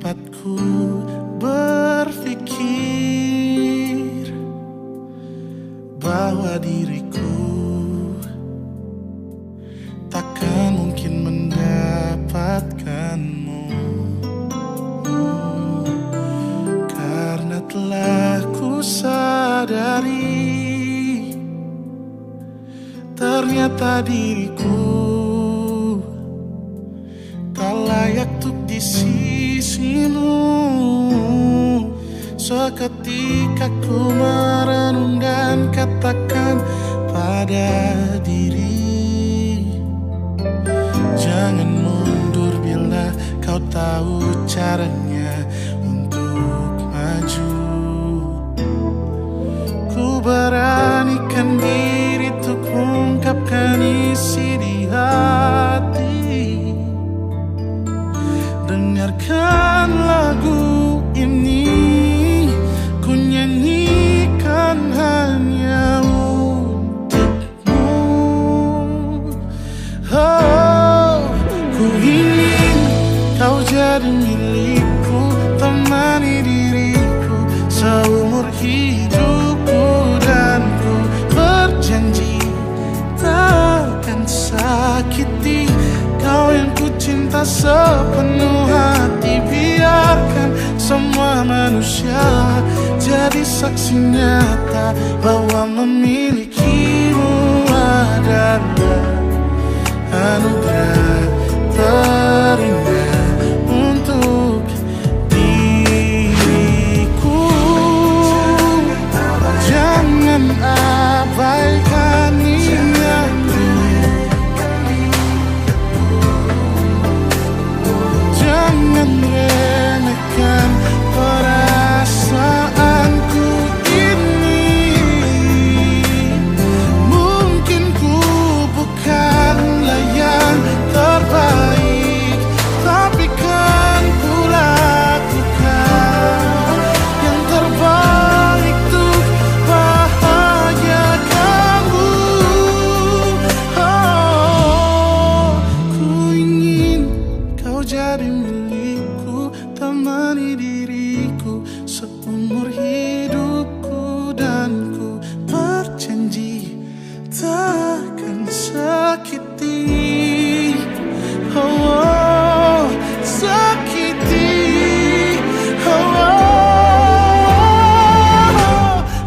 tempatku berpikir bahwa diriku takkan mungkin mendapatkanmu, karena telah ku sadari ternyata diriku tak layak untuk di sisimu. Seketika ku merenung dan katakan pada diri, jangan mundur bila kau tahu caranya untuk maju. Ku beranikan diri untuk ungkapkan isi di hati. Dengarkan lagu ini, ku nyanyikan hanya untukmu. Oh, ku ingin kau jadi milikku, temani diriku seumur hidupku, dan ku berjanji takkan sakiti kau yang ku cinta sepenuh hati. Biarkan semua manusia jadi saksi nyata bahwa memilikimu adalah anugerah terindah untuk diriku. Jangan abaikan niatku, jangan remehkan perasaanku ini. Mungkin ku bukanlah yang terbaik, tapi kan ku lakukan yang terbaik untuk bahagiakanmu. Oh, ku ingin kau jadi milikku, temani diriku seumur hidupku, dan ku berjanji takkan sakiti, oh, sakiti, oh.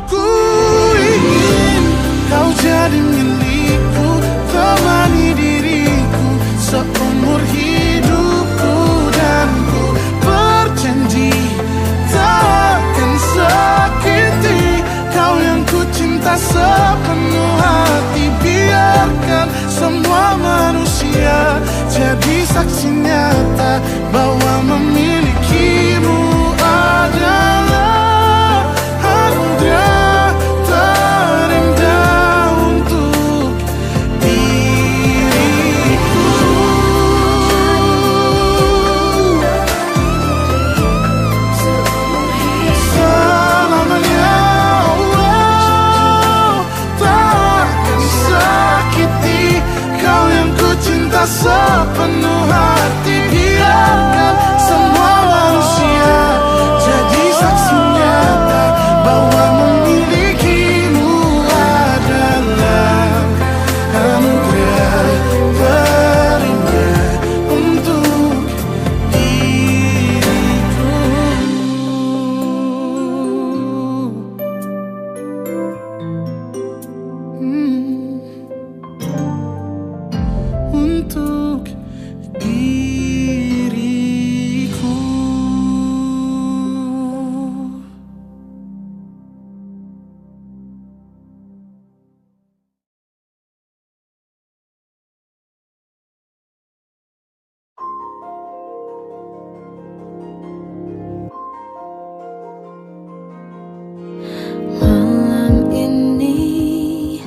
Ku ingin kau jadi milikku, temani diriku seumur hidupku, dan ku berjanji takkan sakiti kau yang ku cinta sepenuh hati. Biarkan semua manusia jadi saksi nyata bahwa memilikimu adalah anugerah terindah untuk diriku. Selamanya, oh, takkan sakiti kau yang ku cinta sepenuh hati. Biarkan semua manusia jadi saksi nyata bahwa memilikimu adalah anugerah terindah untuk diriku. Untuk diriku. Malam ini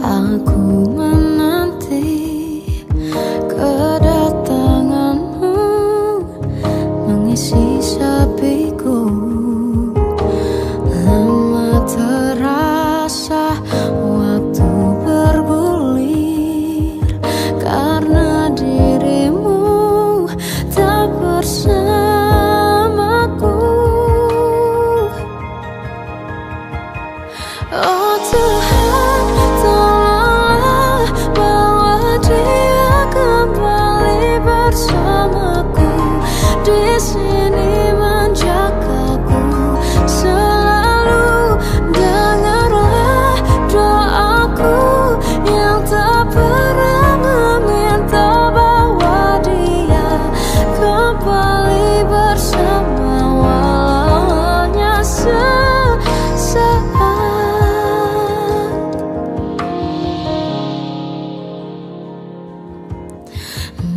aku menanti kedatanganmu, mengisi sepiku. Lama terasa waktu bergulir, karena dirimu tak bersama. sini menjagaku selalu. Dengarlah doaku yang tak pernah meminta bawa dia kembali bersama walau hanya sesaat.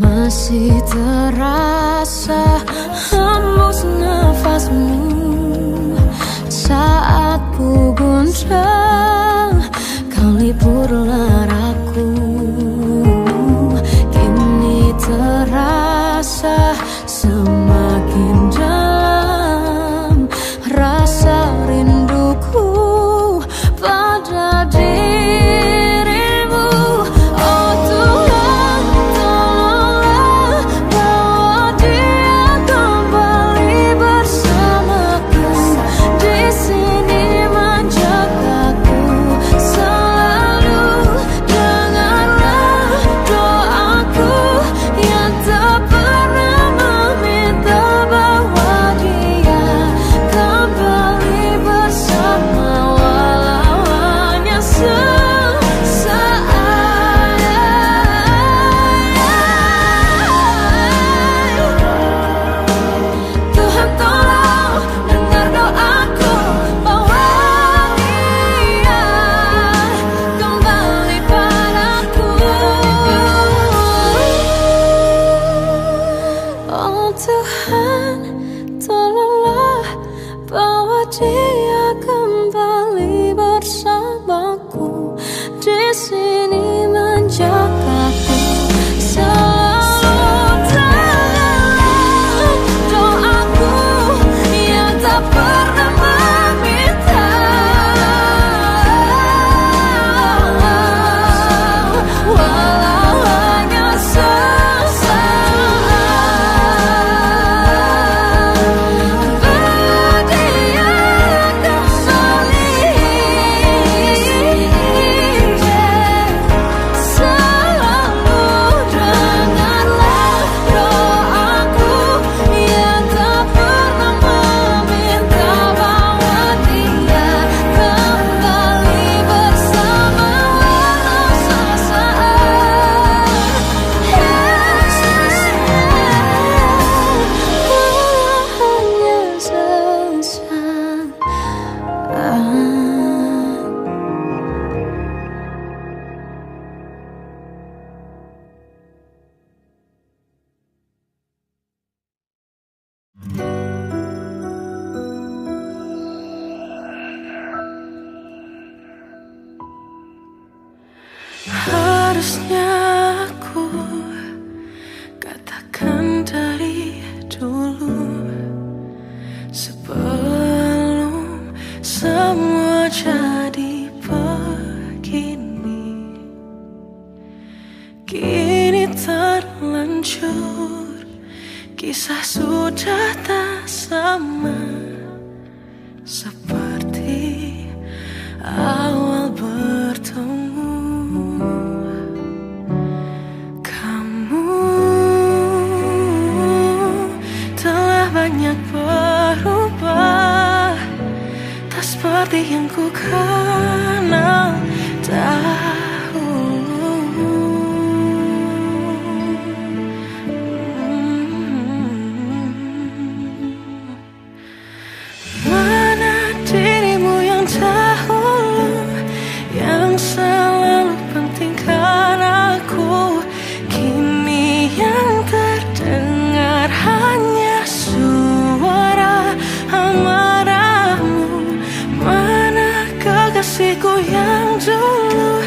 Masih terasa hembus nafasmu saat ku goncang, kau liburlah raku. Kini terasa semakin dalam rasa rinduku pada dirimu. Oh Tuhan, tolonglah bawa dia kembali bersamaku, di sini menjagaku selalu. Dengarlah doaku yang tak pernah meminta bawa dia kembali bersama walau hanya sesaat. Tuhan tolong dengar doaku, bawa dia kembali padaku. Oh Tuhan, tolonglah bawa dia kembali bersamaku, di sini menjagaku selalu. Dengarlah doaku yang tak pernah meminta walau hanya sesaat. Bawa dia kembali selalu. Dengarlah doaku yang tak pernah meminta bawa dia kembali bersama walau sesaat. Walau hanya sesaat. Harusnya aku katakan dari dulu sebelum semua jadi begini. Kini terlanjur, kisah sudah tak sama seperti awal bertemu. Kamu telah banyak berubah, tak seperti yang ku kenal dahulu. Mana dirimu yang dahulu, yang selalu pentingkan aku, kini yang terdengar hanya suara amarahmu. Mana kekasihku yang dulu,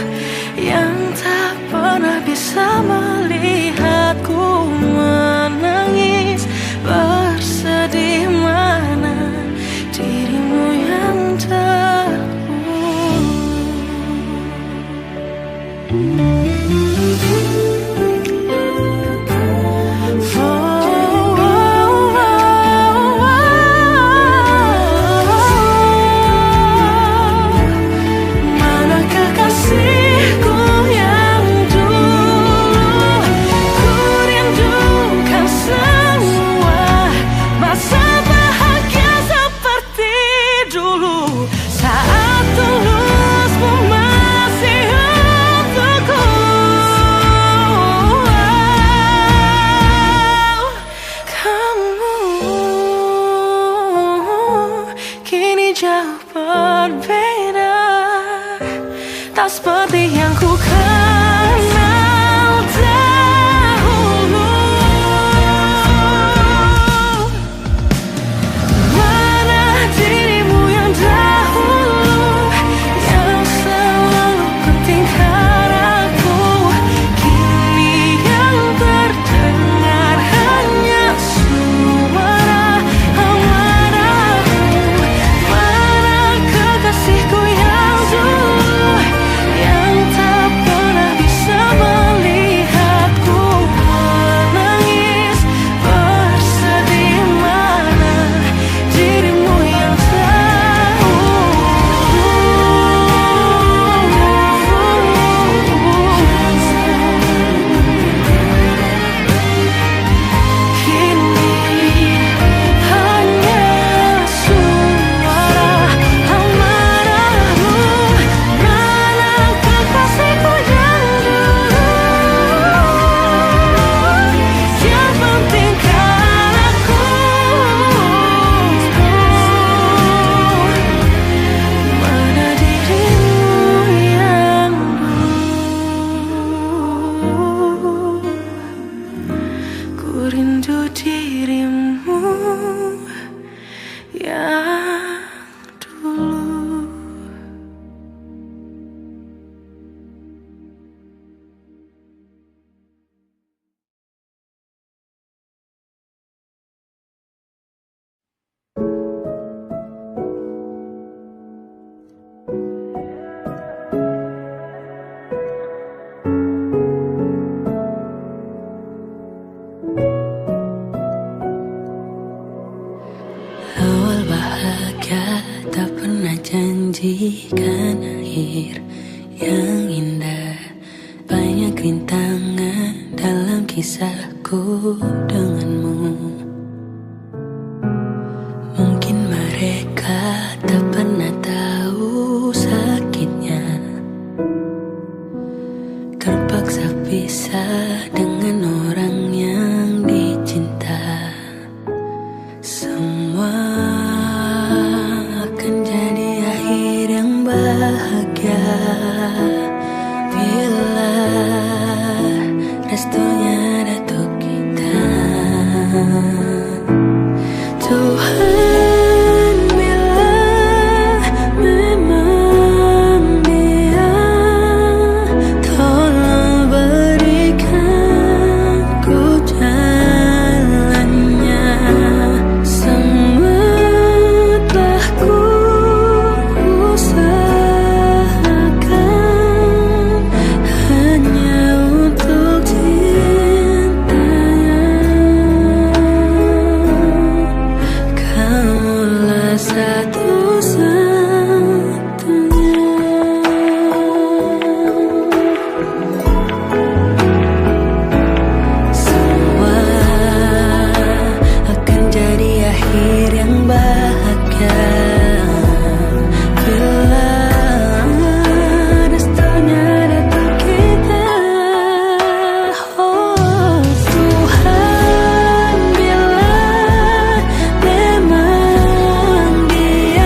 jauh berbeda, tak seperti yang ku kenal dahulu. Mana dirimu yang dahulu, yang selalu pentingkan aku. Kini yang terdengar hanya suara amarahmu. Mana kekasihku yang dulu, yang tak pernah bisa melihatku menangis bersedih. Mana dirimu yang tahu. Kini hanya suara amarahmu. Mana kekasihku yang dulu, yang pentingkan aku. Mana dirimu yang dulu, ku rindu dirimu yang dulu. Awal bahagia tak pernah janjikan akhir yang indah. Banyak rintangan dalam kisahku denganmu. Mungkin mereka tak pernah tahu sakitnya terpaksa pisah dengan orang yang dicinta. Semua akan jadi akhir yang bahagia bila restunya ada untuk kita. Tuhan, bila memang Dia, tolong berikan ku jalannya. Semua telah ku usahakan hanya untuk cintanya. Kamulah satu-satunya. Semua akan jadi akhir yang bahagia bila restunya datang kita. Oh Tuhan, bila memang Dia,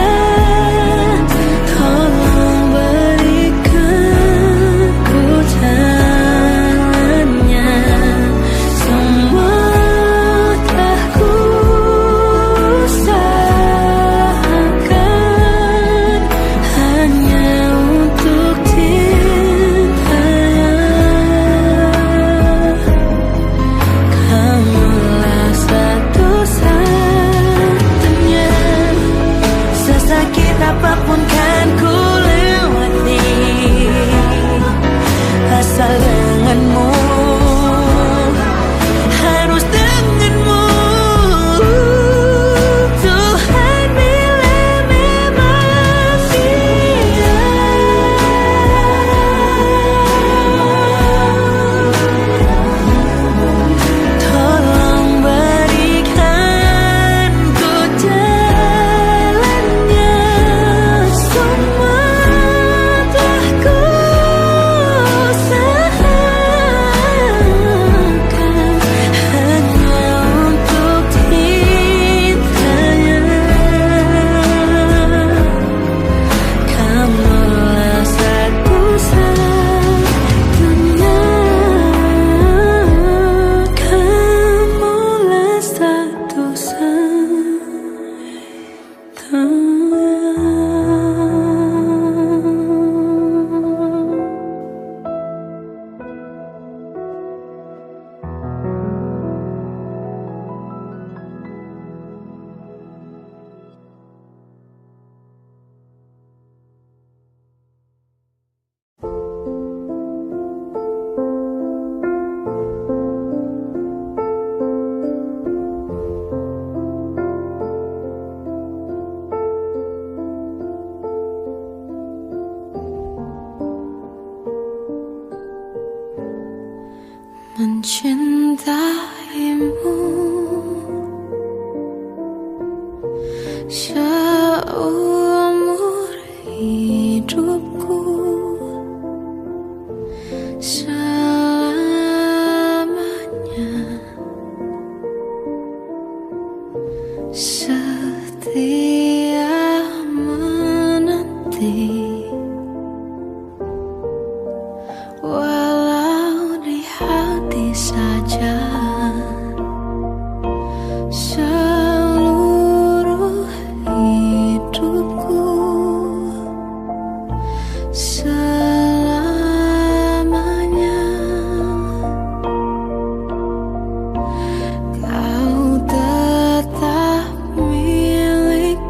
seumur hidupku, selamanya setia menanti. Walau di hati saja seluruh hidupku, selamanya kau tetap milikku.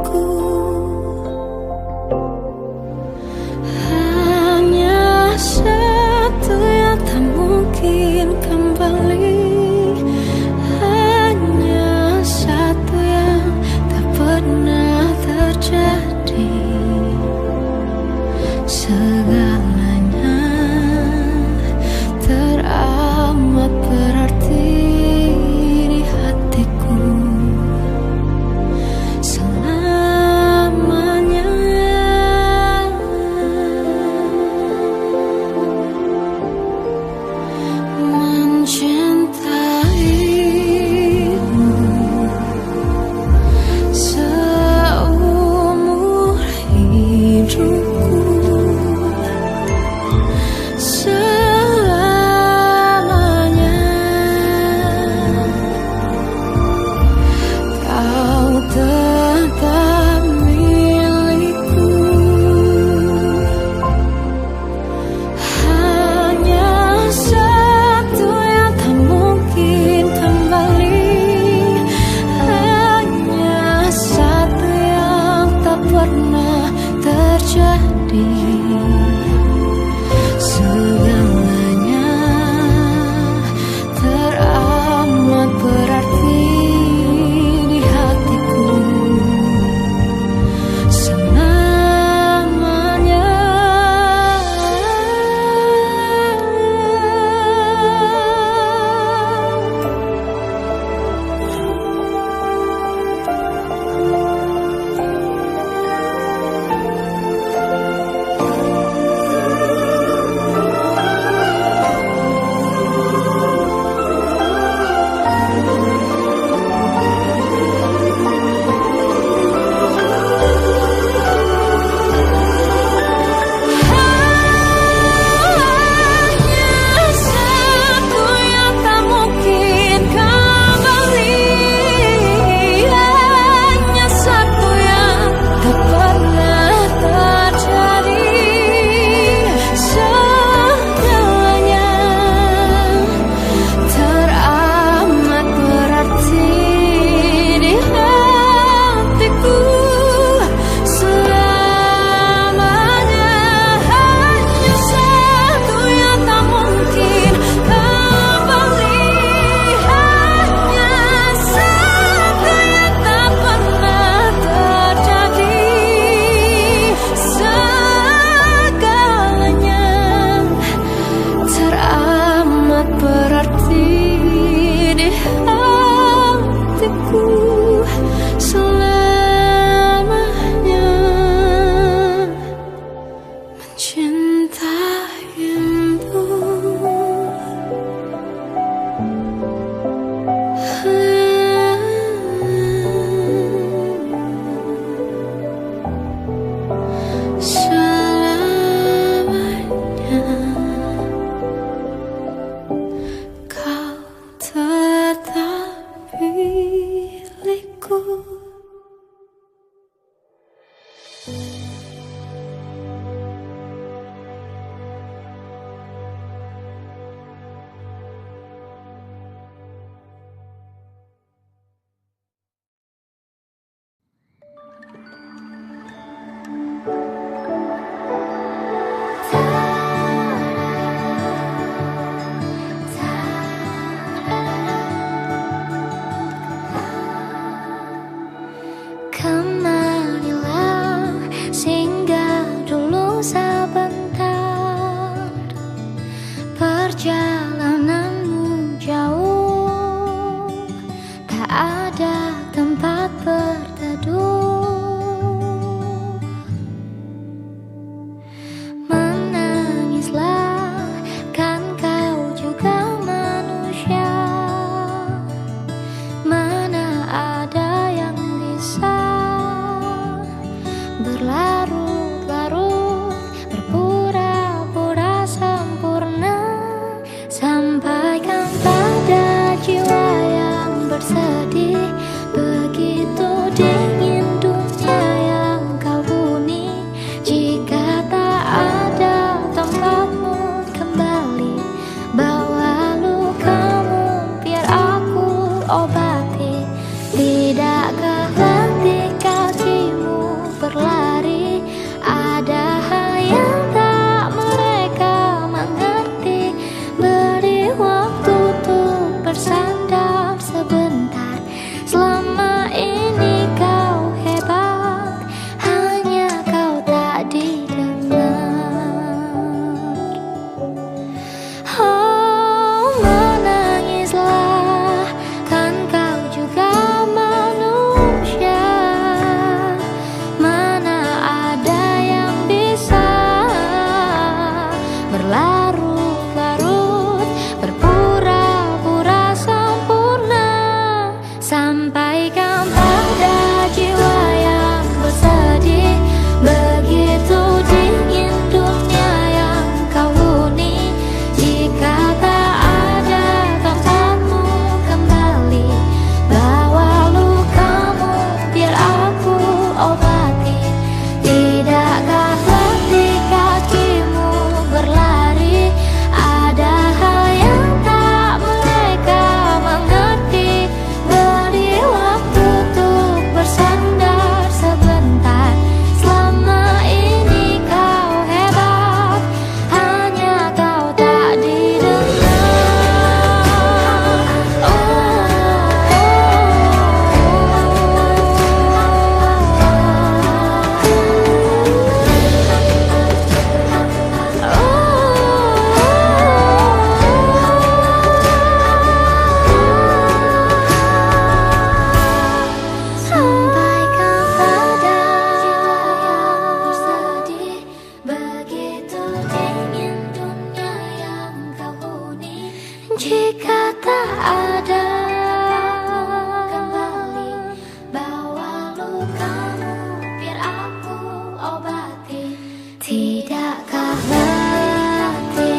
lukamu biar aku obati. Tidakkah berarti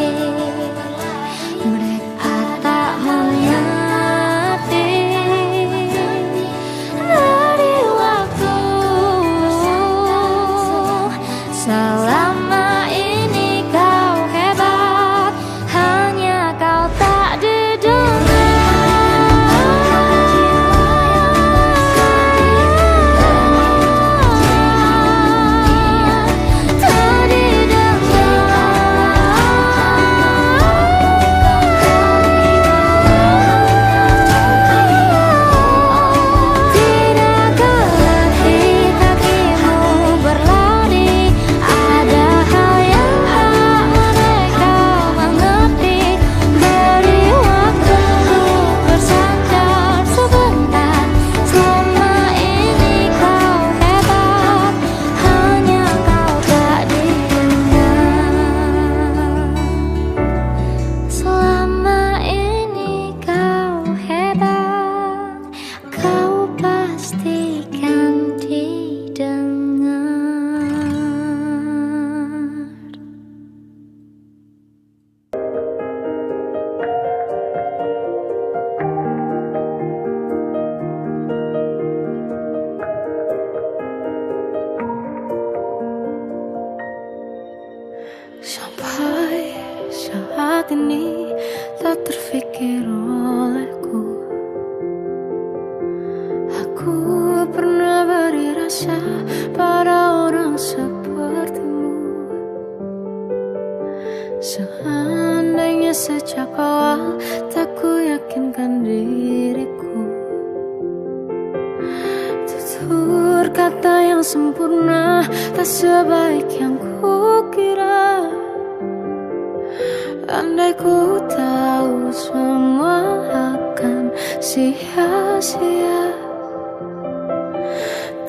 mereka tak mengerti dari waktu selama ini kau hebat, hanya kau tak didengar. Sampai saat ini tak terfikir olehku, aku pernah beri rasa pada orang sepertimu. Seandainya sejak awal tak ku yakinkan diriku, tutur kata yang sempurna tak sebaik yang ku kira. Andai ku tahu semua akan sia-sia,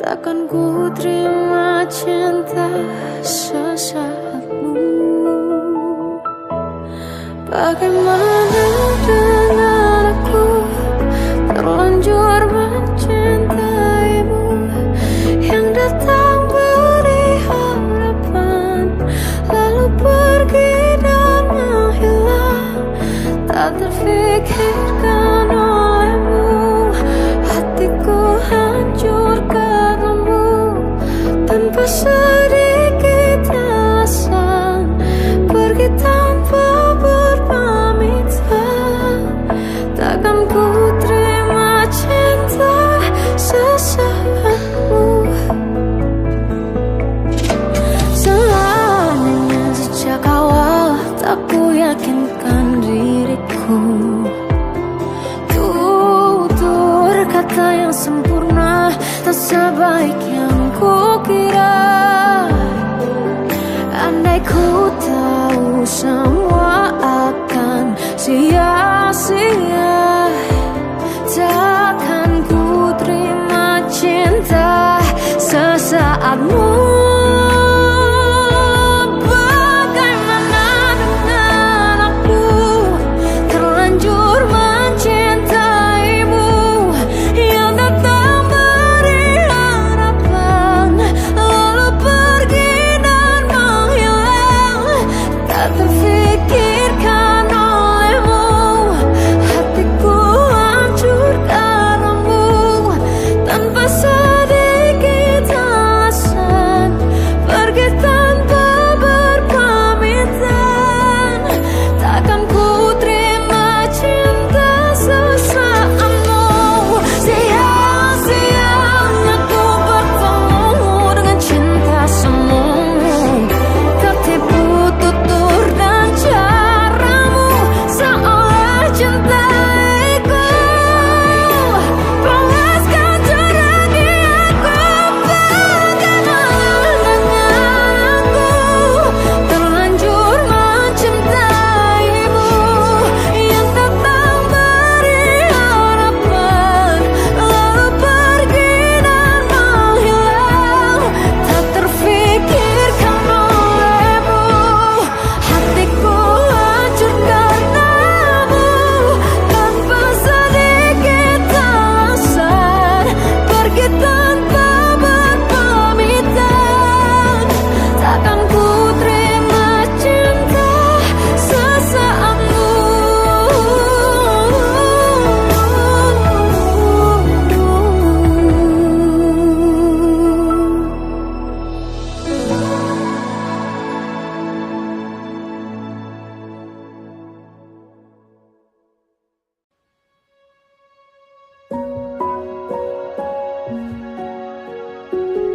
takkan ku terima cinta sesaatmu. Bagaimana dengan aku terlanjur mencintaimu, yang datang beri harapan lalu pergi dan menghilang, tak terfikirkan olehmu. Hatiku hancur karenamu, tanpa sedikit alasan, pergi tanpa berpamitan. Takkan ku terima cinta sesaatmu. Seandainya sejak awal tak ku yakinkan diriku, tutur kata yang sempurna tak sebaik yang ku kira. Andai ku tahu semua akan sia-sia, takkan ku terima cinta sesaatmu. Terfikirkan olehmu, hatiku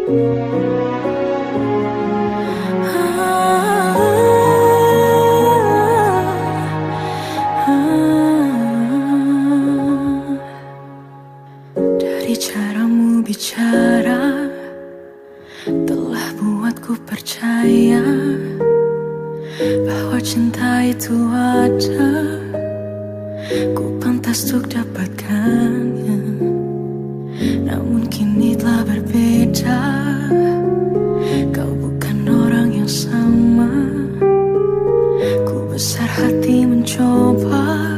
Dari caramu bicara telah buatku percaya bahwa cinta itu ada, ku pantas untuk dapatkannya. Namun kini telah berbeda, kau bukan orang yang sama. Ku besar hati mencoba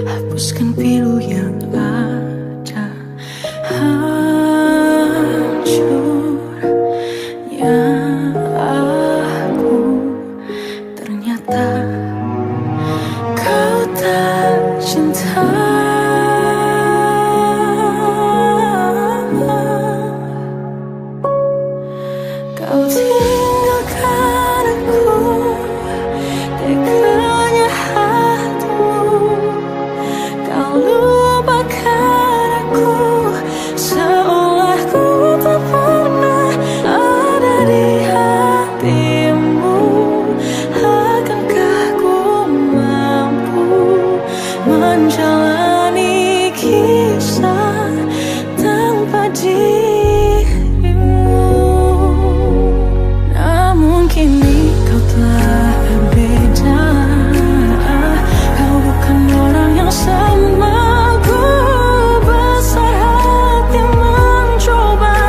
hapuskan pilu yang ada. Hancurnya aku, ternyata kau tak cinta. Kau tinggalkan aku, teganya hatimu. Kau lupakan aku, seolah ku tak pernah ada di hatimu. Akankah ku mampu menjalani kisah tanpa dirimu? Namun kini kau telah berbeda, kau bukan orang yang sama. Ku besar hati mencoba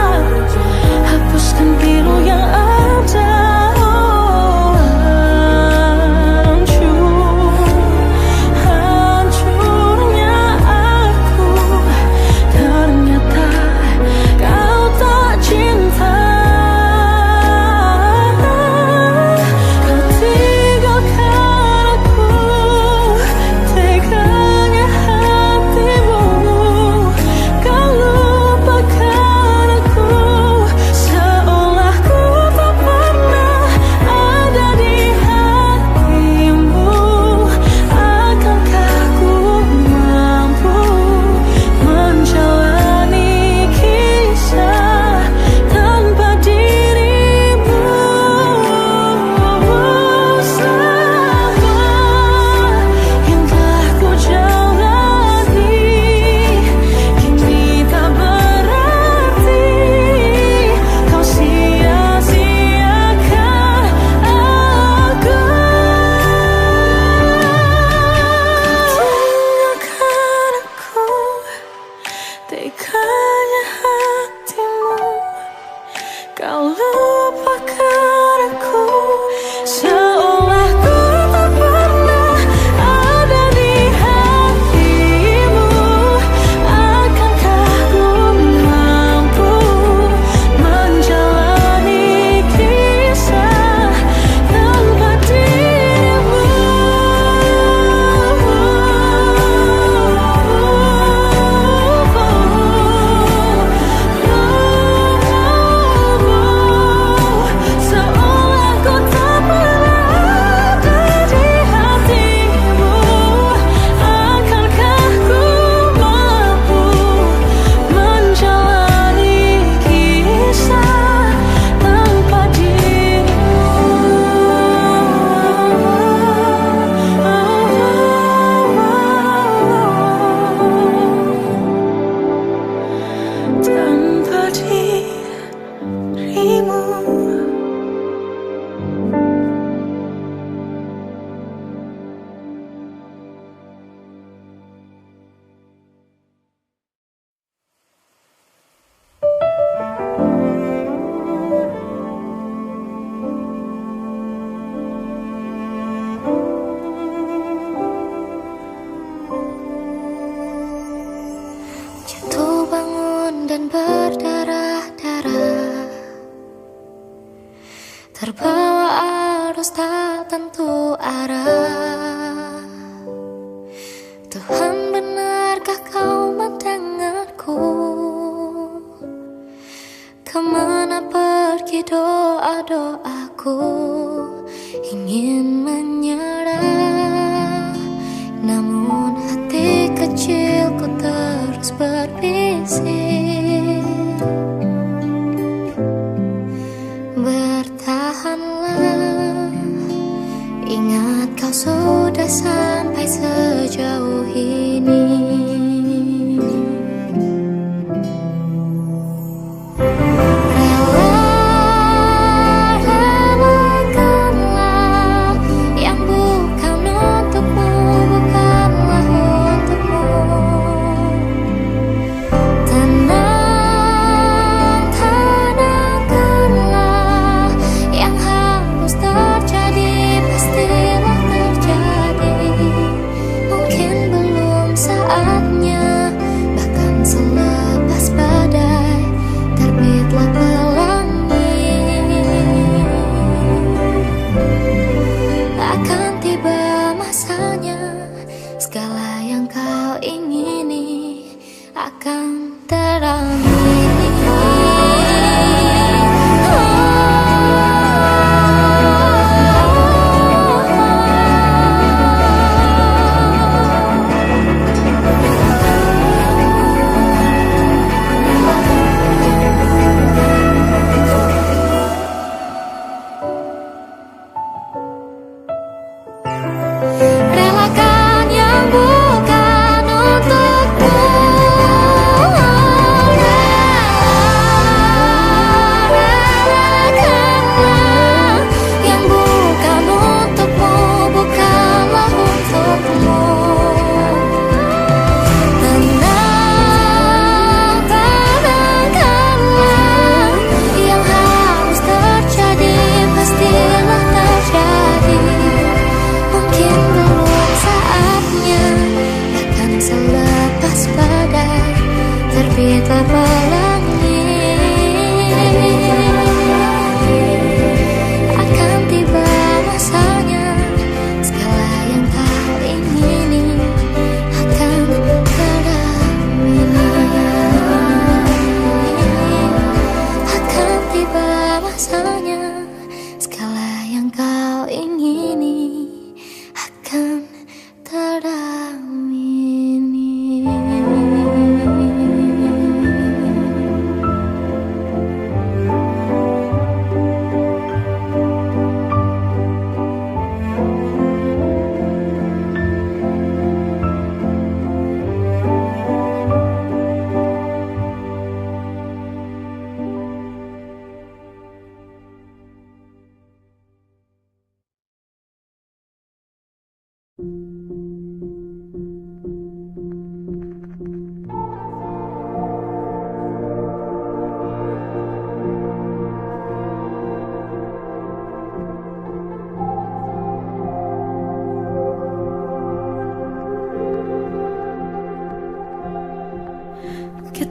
hapuskan pilu yang ada. Hancurnya aku, ternyata kau tak cinta. Kau tinggalkan aku, teganya hatimu. Kau lupakan aku, seolah ku tak pernah ada di hatimu. Akankah ku mampu menjalani kisah tanpa dirimu? Semua yang telah ku jalani kini tak berarti. Kau sia-siakan aku. Tinggalkan aku, teganya hatimu. Kau lupakan aku, seolah ku tak pernah ada di hatimu. Akankah ku mampu menjalani kisah tanpa dirimu? Seolah ku tak pernah ada di hatimu. Akankah ku mampu menjalani kisah tanpa dirimu? Tanpa dirimu. Jatuh bangun dan berdarah-darah, terbawa arus tak tentu arah. Tuhan, benarkah kau mendengarku? Kemana pergi doa-doaku? Ingin menyerah, namun hati kecilku terus berbisik.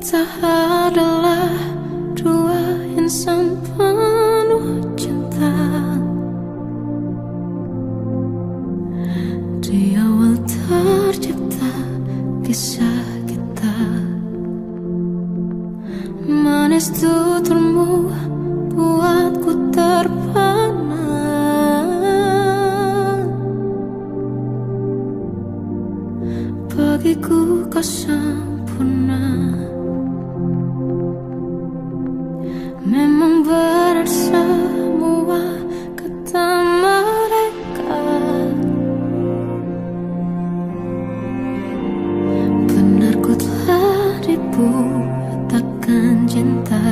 Kita adalah dua insan penuh cinta. Di awal tercipta kisah kita. Manis tuturmu buatku terpana. Bagiku kau sempurna. Memang berat semua kata mereka. Benar ku telah dibutakan cinta.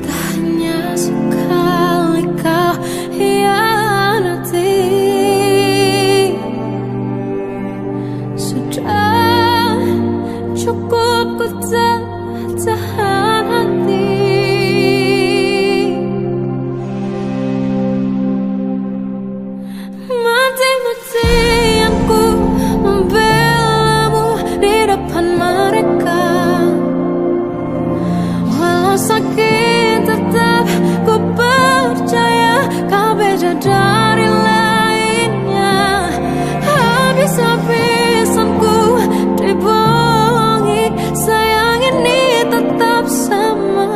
Tak hanya sekali kau hianati. Sudah cukup ku tahan hati. Mati-matian ku membelamu di depan mereka. Walau sakit tetap ku percaya kau beda dari lainnya. Habis-habisan ku dibohongi, sayang ini tetap sama.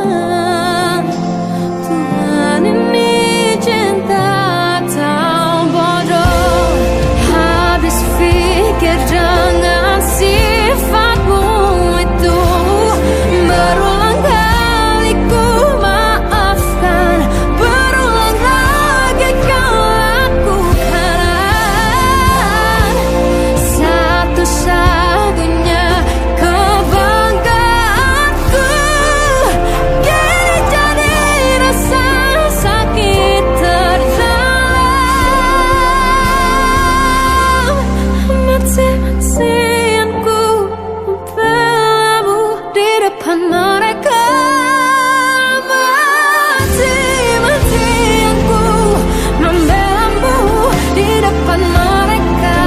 Tuhan ini cinta atau bodoh. Habis pikir dengan sifatmu itu. Berulang kali ku maafkan, berulang lagi kau lakukan. Satu-satunya kebanggaanku kini jadi rasa sakit terdalam. Mati-matian ku membelamu di depan mereka. Mati-matian ku membelamu di depan mereka.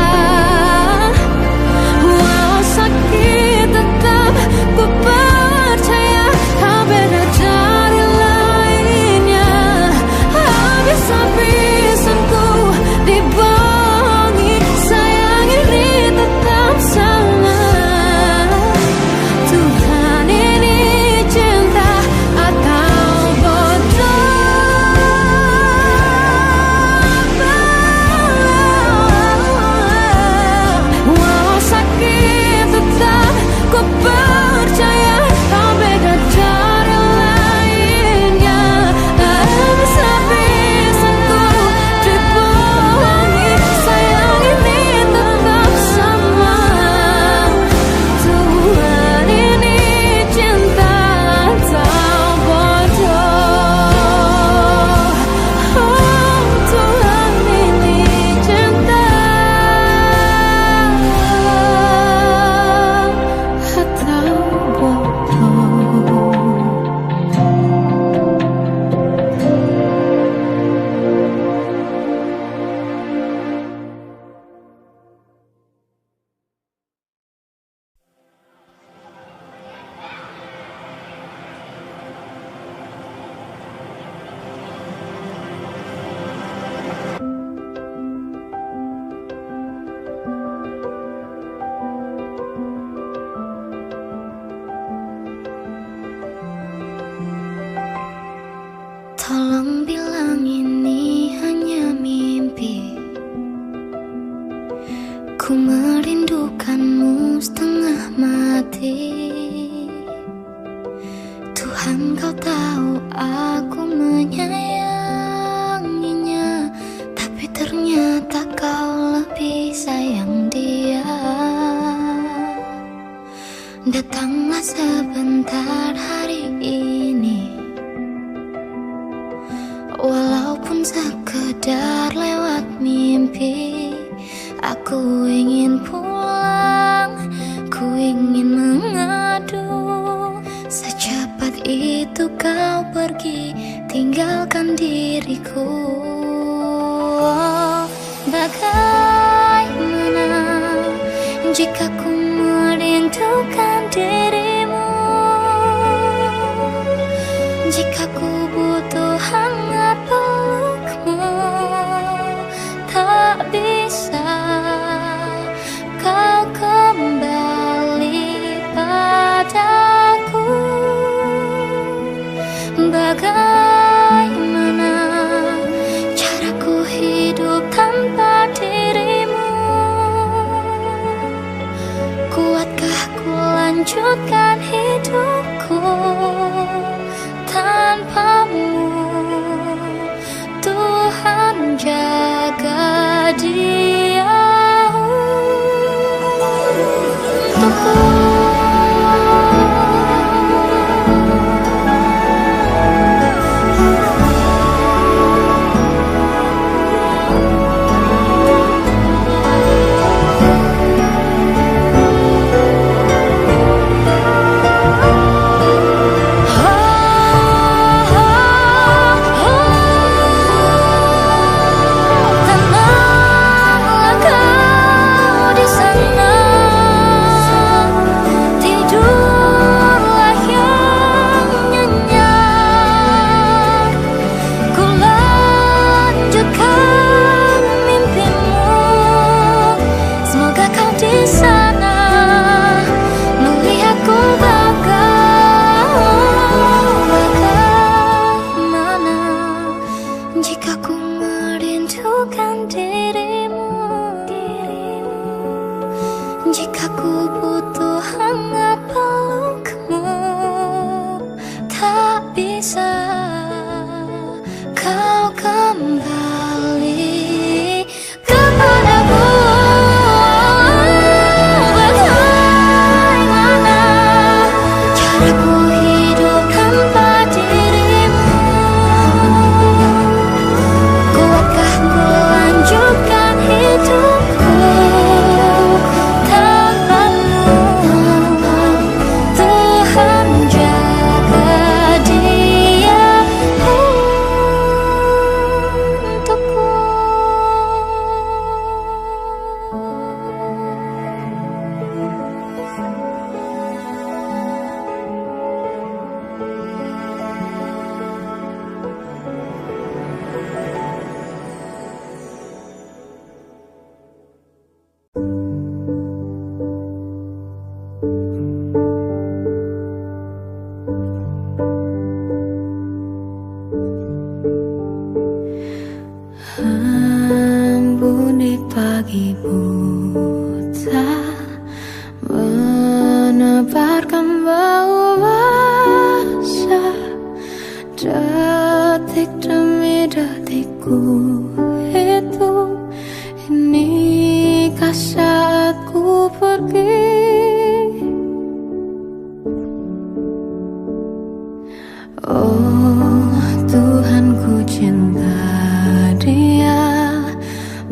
Walau sakit tetap ku percaya kau beda dari lainnya. Habis-habisan ku dibohongi, sayang ini tetap sama. Tuhan ini cinta atau bodoh. Walau sakit tetap ku percaya kau beda dari lainnya. Habis-habisan ku dibohongi, sayang ini tetap sama. Tuhan ini cinta atau bodoh. Oh, Tuhan ini cinta atau bodoh. Tolong bilang ini hanya mimpi. Ku merindukanmu setengah mati. Tuhan, kau tahu aku menyayanginya, tapi ternyata kau lebih sayang dia. Datanglah sebentar hari ini, walaupun sekedar lewat mimpi. Aku ingin pulang, ku ingin mengadu. Secepat itu kau pergi, tinggalkan diriku. Bagaimana jika ku merindu merindukan dirimu. Jika ku butuh hangat pelukmu, tak bisa kau kembali padaku. Bagaimana caraku hidup tanpa dirimu? Kuatkah ku lanjutkan hidupku tanpamu? Tuhan jaga dia untukku. Jika ku butuh hangat pelukmu, tak bisa kau kembali kepadaku. Bagaimana caraku hidup tanpa dirimu? Kuatkah ku lanjutkan hidupku pagi buta menebarkan bau basah. Detik demi detikku hidup, inikah saatku pergi? Oh Tuhan, ku cinta dia,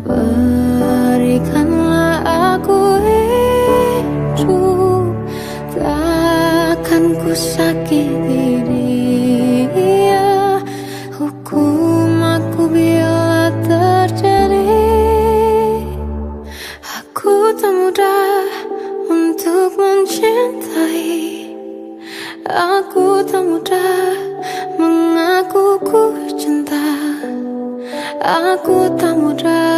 berikanlah aku hidup, takkan ku sakiti dia. Hukum aku bila terjadi. Aku tak mudah untuk mencintai, aku tak mudah mengaku ku cinta, aku tak mudah